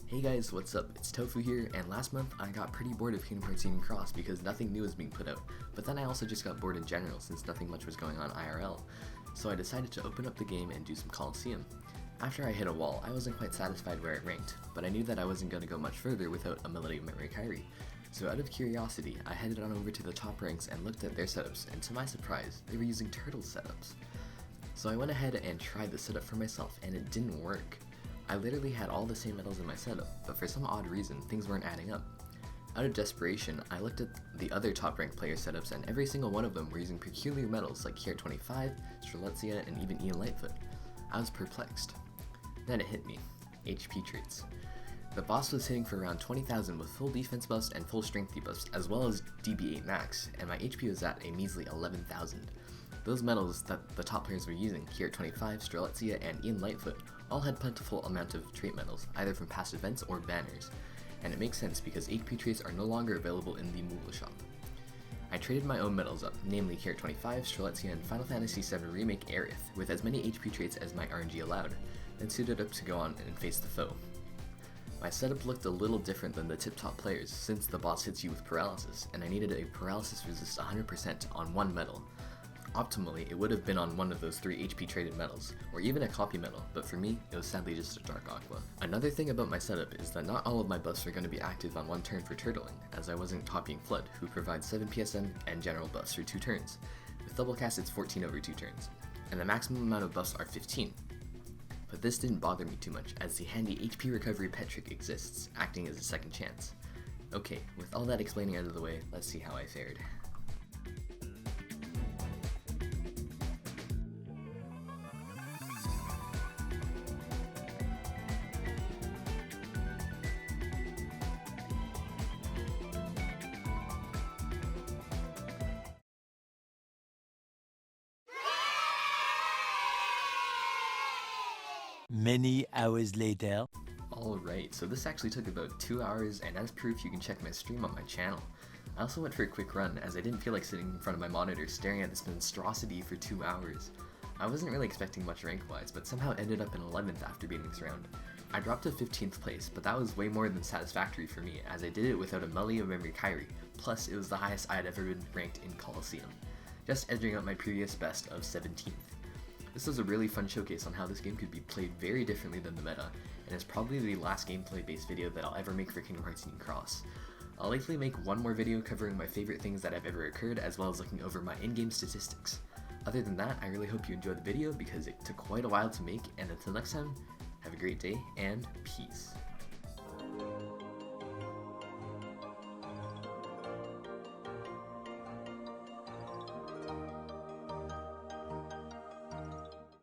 Hey guys, what's up? It's Tofu here, and last month I got pretty bored of Kingdom Hearts Union Cross because nothing new was being put out, but then I also just got bored in general since nothing much was going on IRL, so I decided to open up the game and do some Coliseum. After I hit a wall, I wasn't quite satisfied where it ranked, but I knew that I wasn't going to go much further without a Melody of Memory Kairi. So out of curiosity, I headed on over to the top ranks and looked at their setups, and to my surprise, they were using turtle setups. So I went ahead and tried the setup for myself, and it didn't work. I literally had all the same medals in my setup, but for some odd reason, things weren't adding up. Out of desperation, I looked at the other top ranked player setups, and every single one of them were using peculiar medals like Kier 25, Strelitzia, and even Ian Lightfoot. I was perplexed. Then it hit me. HP traits. The boss was hitting for around 20,000 with full defense buffs and full strength debuffs, as well as DB8 max, and my HP was at a measly 11,000. Those medals that the top players were using, Kier 25, Strelitzia, and Ian Lightfoot, all had plentiful amount of trait medals, either from past events or banners, and it makes sense because HP traits are no longer available in the Moogle shop. I traded my own medals up, namely Kier 25, Strelitzia, and Final Fantasy VII Remake Aerith, with as many HP traits as my RNG allowed, then suited up to go on and face the foe. My setup looked a little different than the tip-top players, since the boss hits you with paralysis, and I needed a paralysis resist 100% on one medal. Optimally, it would have been on one of those 3 HP traded medals, or even a copy medal, but for me, it was sadly just a Dark Aqua. Another thing about my setup is that not all of my buffs are going to be active on one turn for turtling, as I wasn't copying Flood, who provides 7 PSM and general buffs for 2 turns. With double cast it's 14 over 2 turns, and the maximum amount of buffs are 15. But this didn't bother me too much, as the handy HP recovery pet trick exists, acting as a second chance. Okay, with all that explaining out of the way, let's see how I fared. Many hours later. Alright, so this actually took about 2 hours, and as proof you can check my stream on my channel. I also went for a quick run, as I didn't feel like sitting in front of my monitor staring at this monstrosity for 2 hours. I wasn't really expecting much rank-wise, but somehow ended up in 11th after beating this round. I dropped to 15th place, but that was way more than satisfactory for me, as I did it without a Melody of Memory Kairi, plus it was the highest I had ever been ranked in Coliseum, just edging out my previous best of 17th. This was a really fun showcase on how this game could be played very differently than the meta, and it's probably the last gameplay based video that I'll ever make for Kingdom Hearts Union Cross. I'll likely make one more video covering my favorite things that have ever occurred, as well as looking over my in-game statistics. Other than that, I really hope you enjoyed the video because it took quite a while to make, and until next time, have a great day and peace.